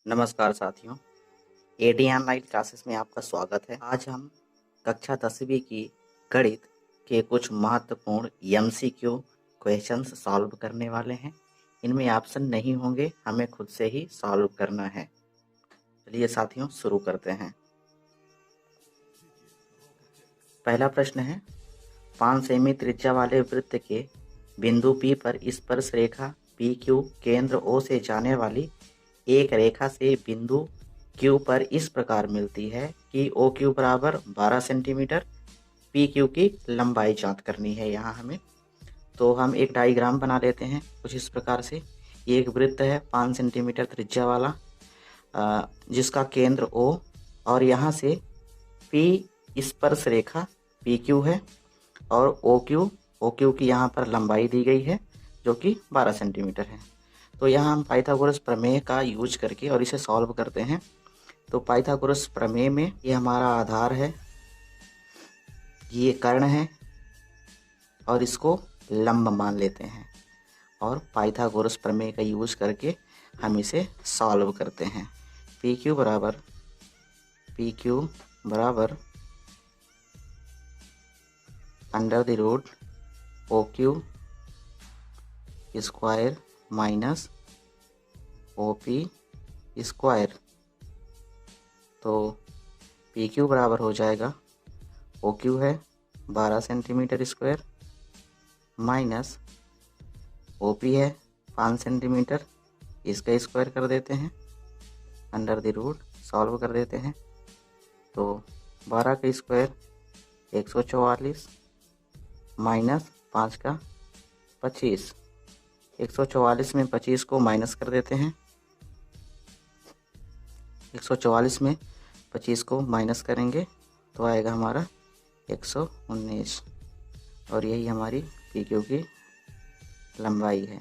नमस्कार साथियों, AD online classes में आपका स्वागत है। आज हम कक्षा 10वीं की गणित के कुछ महत्वपूर्ण एमसीक्यू क्वेश्चंस सॉल्व करने वाले हैं। इनमें ऑप्शन नहीं होंगे, हमें खुद से ही सॉल्व करना है। चलिए साथियों शुरू करते हैं। पहला प्रश्न है, 5 सेमी त्रिज्या वाले वृत्त के बिंदु P पर स्पर्श रेखा PQ केंद्र O से जाने वाली एक रेखा से बिंदु Q पर इस प्रकार मिलती है कि OQ बराबर 12 सेंटीमीटर, PQ की लंबाई ज्ञात करनी है। यहाँ हमें तो हम एक डायग्राम बना लेते हैं कुछ इस प्रकार से। ये एक वृत्त है 5 सेंटीमीटर त्रिज्या वाला, जिसका केंद्र O और यहाँ से P स्पर्श रेखा PQ है और OQ की यहाँ पर लंबाई दी गई है जो कि 12 सेंटीमीटर है। तो यहाँ हम पाइथागोरस प्रमेय का यूज करके और इसे सॉल्व करते हैं। तो पाइथागोरस प्रमेय में ये हमारा आधार है, ये कर्ण है और इसको लंब मान लेते हैं और पाइथागोरस प्रमेय का यूज करके हम इसे सॉल्व करते हैं। PQ बराबर under the root OQ square minus OP square. तो PQ बराबर हो जाएगा, OQ है 12 सेंटीमीटर स्क्वायर माइनस OP है 5 सेंटीमीटर, इसका स्क्वायर कर देते हैं, अंडर द रूट सॉल्व कर देते हैं। तो 12 का स्क्वायर 144 माइनस 5 का 25। 144 में 25 को माइनस कर देते हैं, 144 में 25 को माइनस करेंगे तो आएगा हमारा 119 और यही हमारी PQ की लंबाई है।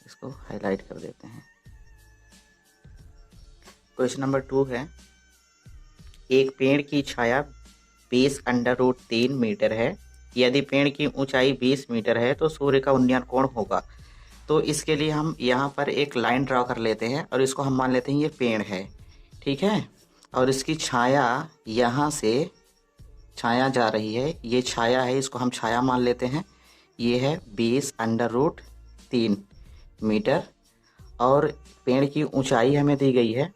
इसको हाईलाइट कर देते हैं। क्वेश्चन नंबर 2 है, एक पेड़ की छाया 20√3 मीटर है। यदि पेड़ की ऊंचाई 20 मीटर है तो सूर्य का उन्नयन कोण होगा। तो इसके लिए हम यहाँ पर एक लाइन ड्रॉ कर लेते हैं और इसको हम मान लेते हैं ये पेड़ है, ठीक है। और इसकी छाया यहाँ से छाया जा रही है, ये छाया है, इसको हम छाया मान लेते हैं। ये है 20√3 मीटर और पेड़ की ऊंचाई हमें दी गई है,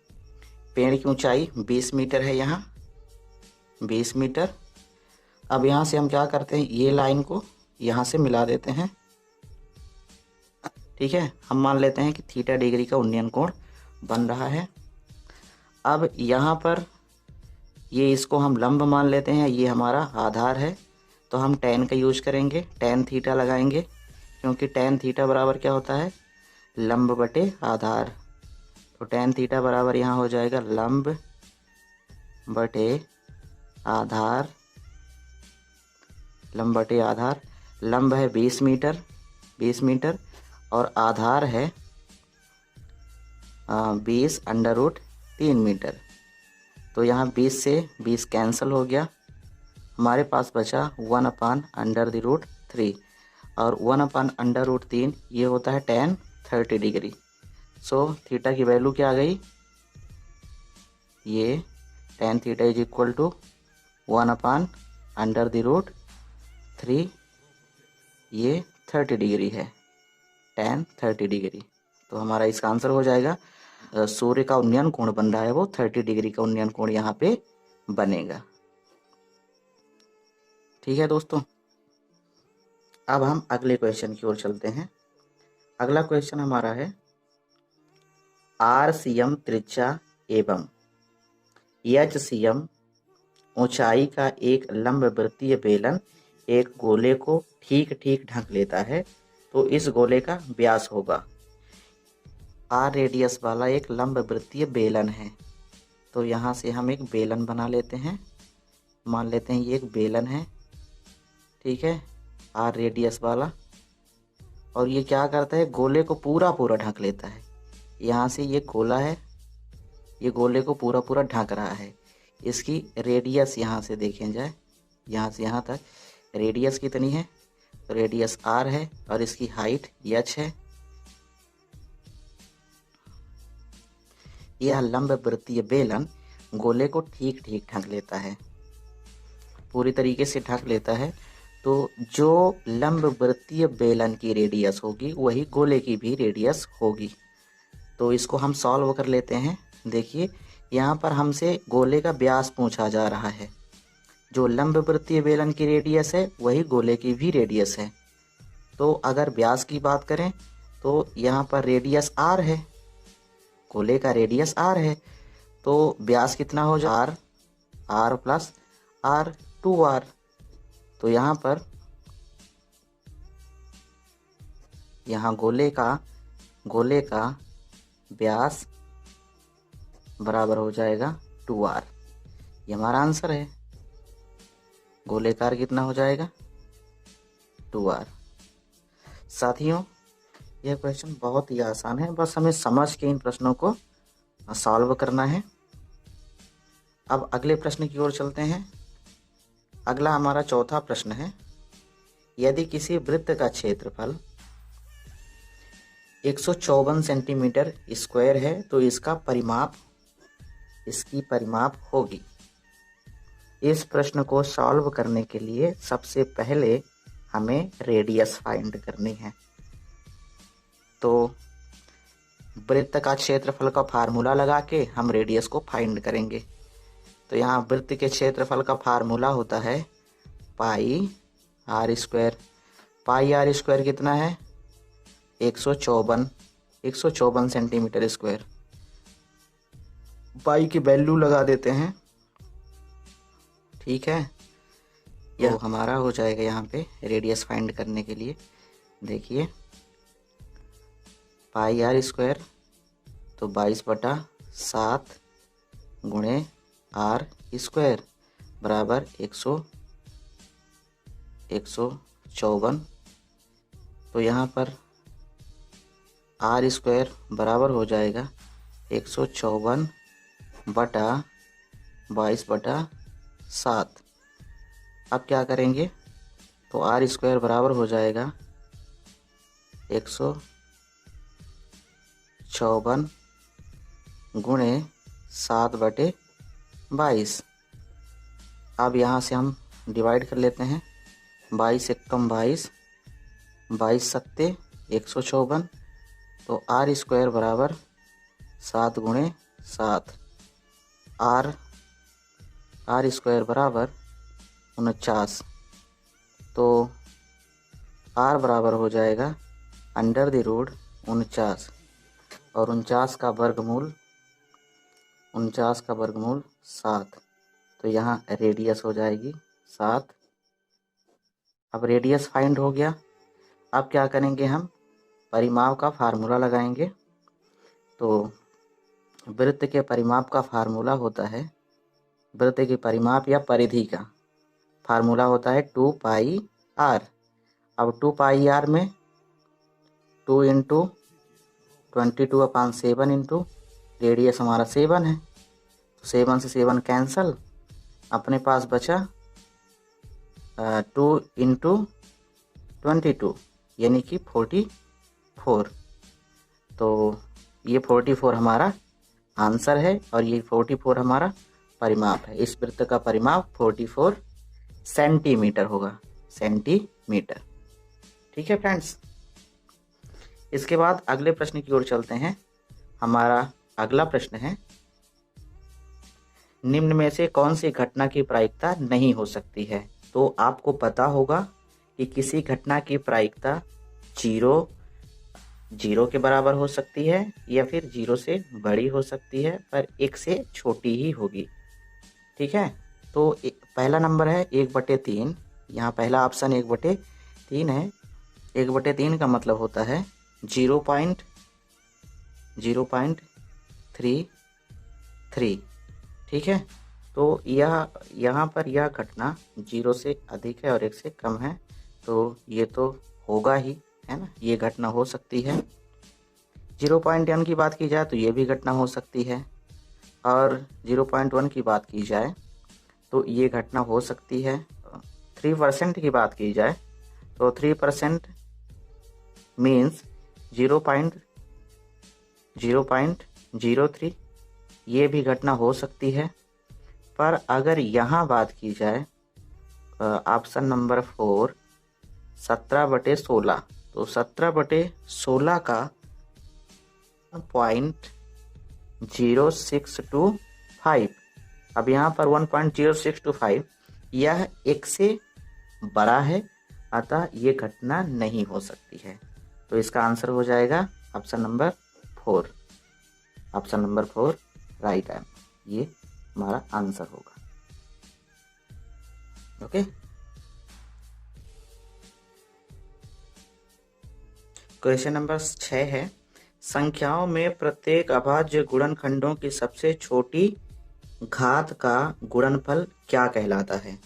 पेड़ की ऊंचाई 20 मीटर है, यहाँ 20 मीटर। अब यहाँ से हम क्या करते हैं, ये लाइन को यहाँ से मिला देते हैं, ठीक है। हम मान लेते हैं कि थीटा डिग्री का उन्नयन कोण बन रहा है। अब यहाँ पर ये इसको हम लंब मान लेते हैं, ये हमारा आधार है तो हम tan का यूज करेंगे, tan थीटा लगाएंगे क्योंकि tan थीटा बराबर क्या होता है, लंब बटे आधार। तो tan थीटा बराबर यहाँ हो जाएगा लंब बटे आधार, लंब बटे आधार। लंब है 20 मीटर और आधार है 20√3 मीटर। तो यहाँ 20 से 20 कैंसिल हो गया, हमारे पास बचा 1/√3 और 1/√3 ये होता है tan 30 डिग्री। सो थीटा की वैल्यू क्या आ गई, ये tan theta is equal to 1/√3, ये 30 डिग्री है, tan 30 डिग्री। तो हमारा इसका आंसर हो जाएगा, सूर्य का उन्नयन कोण बन रहा है वो 30 डिग्री का उन्नयन कोण यहाँ पे बनेगा, ठीक है दोस्तों। अब हम अगले क्वेश्चन की ओर चलते हैं। अगला क्वेश्चन हमारा है, RCM त्रिज्या एवं HCM ऊंचाई का एक लंबवृत्तीय बेलन एक गोले को ठीक ठीक ढक लेता है तो इस गोले का व्यास होगा। R रेडियस वाला एक लंबवृत्तीय बेलन है, तो यहाँ से हम एक बेलन बना लेते हैं, मान लेते हैं ये एक बेलन है, ठीक है, R रेडियस वाला। और ये क्या करता है, गोले को पूरा ढक लेता है। यहाँ से ये गोला है, ये गोले को पूरा ढक रहा है। इसकी रेडियस यहाँ से देखें जाए, यहाँ से यहाँ तक रेडियस कितनी है, तो रेडियस R है और इसकी हाइट h है, यह लंब वृत्तीय बेलन गोले को ठीक ठीक ढक लेता है, पूरी तरीके से ढक लेता है। तो जो लंब वृत्तीय बेलन की रेडियस होगी वही गोले की भी रेडियस होगी। तो इसको हम सॉल्व कर लेते हैं। देखिए यहाँ पर हमसे गोले का व्यास पूछा जा रहा है। जो लंब वृत्तीय बेलन की रेडियस है वही गोले की भी रेडियस है। तो अगर व्यास की बात करें तो यहाँ पर रेडियस आर है, गोले का रेडियस आर है, तो व्यास कितना हो जाए are, are plus are, 2r। तो यहाँ पर यहाँ गोले का व्यास बराबर हो जाएगा 2r। ये हमारा आंसर है। गोलेकार कितना हो जाएगा 2r। साथियों यह क्वेश्चन बहुत ही आसान है, बस हमें समझ के इन प्रश्नों को सॉल्व करना है। अब अगले प्रश्न की ओर चलते हैं। अगला हमारा चौथा प्रश्न है, यदि किसी वृत्त का क्षेत्रफल 154 सेंटीमीटर स्क्वायर है तो इसकी परिमाप होगी। इस प्रश्न को सॉल्व करने के लिए सबसे पहले हमें रेडियस फाइंड करनी है। तो वृत्त का क्षेत्रफल का फार्मूला लगा के हम रेडियस को फाइंड करेंगे। तो यहाँ वृत्त के क्षेत्रफल का फार्मूला होता है pi r square. Pi r square कितना है 154 सेंटीमीटर स्क्वायर। पाई की वैल्यू लगा देते हैं, ठीक है। यह हमारा हो जाएगा यहाँ पे रेडियस फाइंड करने के लिए। देखिए पाई आर स्क्वायर तो 22/7 गुणे आर स्क्वायर बराबर 154। तो यहाँ पर आर स्क्वायर बराबर हो जाएगा 154/22/7। अब क्या करेंगे तो आर स्क्वायर बराबर हो जाएगा 154 गुणे 7/22। अब यहाँ से हम डिवाइड कर लेते हैं। 22 एकम 22, 22 सत्ते 154। तो आर स्क्वायर बराबर 7 गुणे 7। आर स्क्वायर बराबर 49। तो आर बराबर हो जाएगा अंडर द रूट 49 और 49 का वर्गमूल 7। तो यहाँ रेडियस हो जाएगी 7। अब रेडियस फाइंड हो गया। अब क्या करेंगे हम परिमाप का फार्मूला लगाएंगे। तो वृत्त के परिमाप का फार्मूला होता है, वृत्त के परिमाप या परिधि का फार्मूला होता है 2 पाई आर। अब 2 पाई आर में 2 इंटू 22/7 इंटू रेडियस हमारा 7 है। 7 से 7 कैंसल, अपने पास बचा 2 इंटू 22 यानी कि 44। तो ये 44 हमारा आंसर है और ये 44 हमारा परिमाप है। इस वृत्त का परिमाप 44 सेंटीमीटर होगा, सेंटीमीटर। ठीक है फ्रेंड्स, इसके बाद अगले प्रश्न की ओर चलते हैं। हमारा अगला प्रश्न है, निम्न में से कौन सी घटना की प्रायिकता नहीं हो सकती है। तो आपको पता होगा कि किसी घटना की प्रायिकता 0 के बराबर हो सकती है या फिर 0 से बड़ी हो सकती है, पर 1 से छोटी ही होगी। ठीक है, तो पहला नंबर है 1/3। यहाँ पहला ऑप्शन 1/3 है। 1/3 का मतलब होता है 0.033। ठीक है, तो यह यहाँ पर यह घटना 0 से अधिक है और 1 से कम है, तो ये तो होगा ही, है ना, ये घटना हो सकती है। 0.1 की बात की जाए तो ये भी घटना हो सकती है, और 0.1 की बात की जाए तो ये घटना हो सकती है। 3% की बात की जाए तो 3% मीन्स 0.03 ये भी घटना हो सकती है। पर अगर यहाँ बात की जाए ऑप्शन नंबर 4 17/16, तो 17/16 का 1.0625, अब यहाँ पर 1.0625 यह 1 से बड़ा है, अतः ये घटना नहीं हो सकती है। तो इसका आंसर हो जाएगा option number 4। Option number 4 right है, ये हमारा आंसर होगा। ओके, क्वेश्चन नंबर 6 है, संख्याओं में प्रत्येक अभाज्य गुणनखंडों की सबसे छोटी घात का गुणनफल क्या कहलाता है?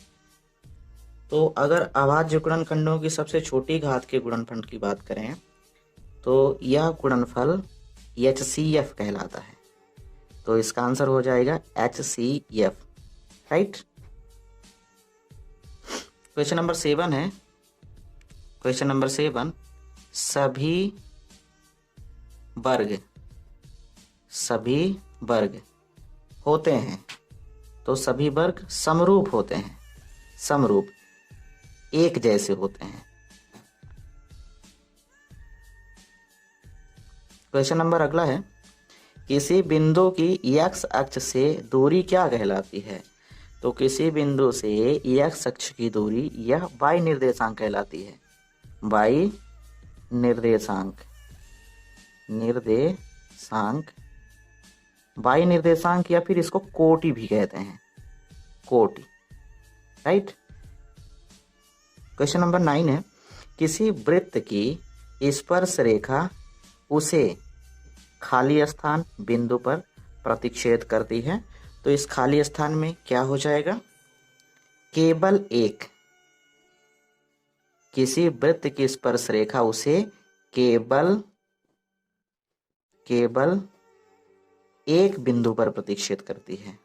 तो अगर अभाज्य गुणनखंडों की सबसे छोटी घात के गुणनफल की बात करें तो यह गुणनफल HCF कहलाता है। तो इसका आंसर हो जाएगा HCF, राइट। क्वेश्चन नंबर 7 है, क्वेश्चन नंबर 7, सभी वर्ग होते हैं, तो सभी वर्ग समरूप होते हैं, समरूप एक जैसे होते हैं। क्वेश्चन नंबर अगला है, किसी बिंदु की x अक्ष से दूरी क्या कहलाती है? तो किसी बिंदु से x अक्ष की दूरी यह y निर्देशांक कहलाती है। y निर्देशांक या फिर इसको कोटि भी कहते हैं, कोटि, राइट। क्वेश्चन नंबर 9 है, किसी वृत्त की स्पर्श रेखा उसे खाली स्थान बिंदु पर प्रतिच्छेद करती है, तो इस खाली स्थान में क्या हो जाएगा? केवल एक, किसी वृत्त की स्पर्श रेखा उसे केवल एक बिंदु पर प्रतिच्छेद करती है।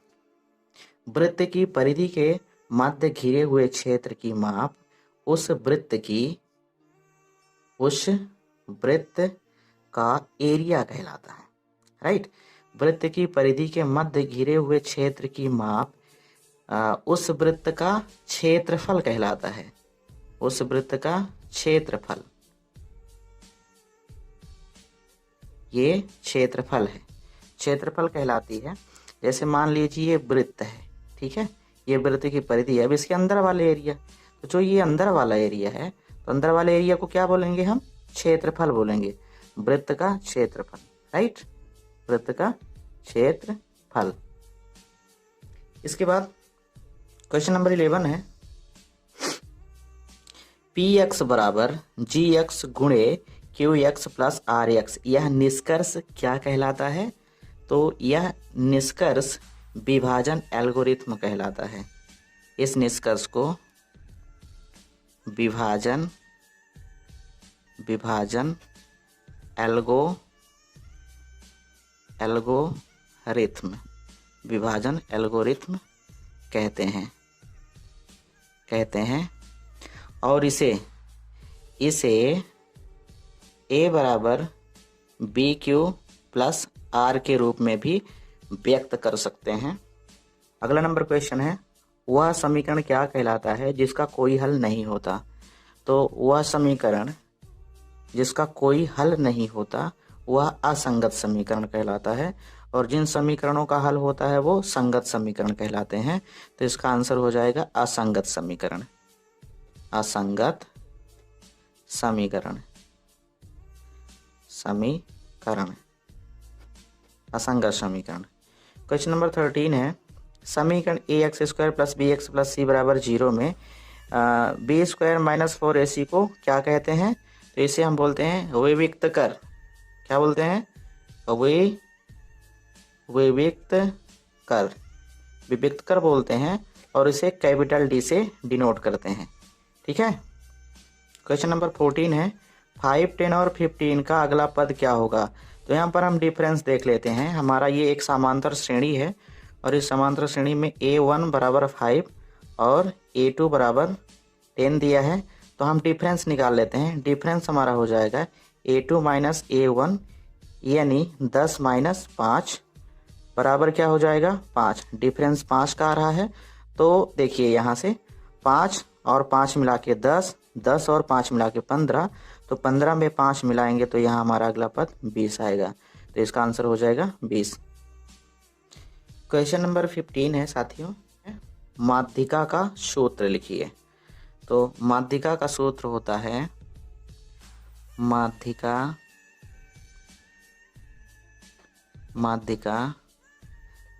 वृत्त की परिधि के मध्य घिरे हुए क्षेत्र की माप उस वृत्त का एरिया कहलाता है, राइट। वृत्त की परिधि के मध्य घिरे हुए क्षेत्र की माप उस वृत्त का क्षेत्रफल कहलाता है, उस वृत्त का क्षेत्रफल, ये क्षेत्रफल है, क्षेत्रफल कहलाती है। जैसे मान लीजिए ये वृत्त है, ठीक है, ये वृत्त की परिधि है, अब इसके अंदर वाले एरिया, तो जो ये अंदर वाला एरिया है, तो अंदर वाले एरिया को क्या बोलेंगे हम? क्षेत्रफल बोलेंगे, वृत्त का क्षेत्रफल, राइट, वृत्त का क्षेत्रफल। इसके बाद क्वेश्चन नंबर 11 है, Px बराबर Gx गुणे Qx प्लस Rx, यह निष्कर्ष क्या कहलाता है? तो यह निष्कर्ष विभाजन एल्गोरिथ्म कहलाता है। इस निष्कर्ष को विभाजन एल्गोरिथ्म कहते हैं और इसे A बराबर BQ प्लस R के रूप में भी व्यक्त कर सकते हैं। अगला नंबर क्वेश्चन है, वह समीकरण क्या कहलाता है जिसका कोई हल नहीं होता? तो वह समीकरण जिसका कोई हल नहीं होता वह असंगत समीकरण कहलाता है, और जिन समीकरणों का हल होता है वो संगत समीकरण कहलाते हैं। तो इसका आंसर हो जाएगा असंगत समीकरण, असंगत समीकरण, असंगत समीकरण। क्वेश्चन नंबर 13 है, समीकरण ax² plus bx plus c बराबर 0 में b² माइनस 4ac को क्या कहते हैं? तो इसे हम बोलते हैं विविक्त कर। क्या बोलते हैं? विविक्त कर बोलते हैं, और इसे कैपिटल D से डिनोट करते हैं, ठीक है। क्वेश्चन नंबर 14 है, 5, 10 और 15 का अगला पद क्या होगा? तो यहाँ पर हम डिफरेंस देख लेते हैं। हमारा ये एक समांतर श्रेणी है, और इस समांतर श्रेणी में A1 बराबर 5 और A2 बराबर 10 दिया है, तो हम डिफरेंस निकाल लेते हैं। डिफरेंस हमारा हो जाएगा A2 माइनस A1 यानी 10 माइनस 5 बराबर क्या हो जाएगा 5, डिफरेंस 5 का आ रहा है। तो देखिए यहाँ से 5 और 5 मिला के 10, 10 और 5 मिला के 15, तो 15 में 5 मिलाएंगे तो यहाँ हमारा अगला पद 20 आएगा। तो इसका आंसर हो जाएगा 20। क्वेश्चन नंबर 15 है साथियों, माध्यिका का सूत्र लिखिए। तो माध्यिका का सूत्र होता है माध्यिका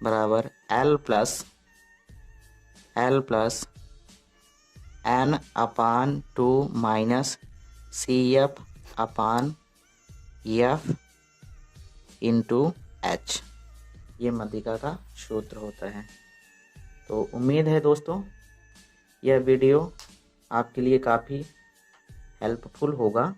बराबर L प्लस N अपान 2 माइनस CF अपान F इंटू H, ये माध्यिका का सूत्र होता है। तो उम्मीद है दोस्तों यह वीडियो आपके लिए काफ़ी हेल्पफुल होगा।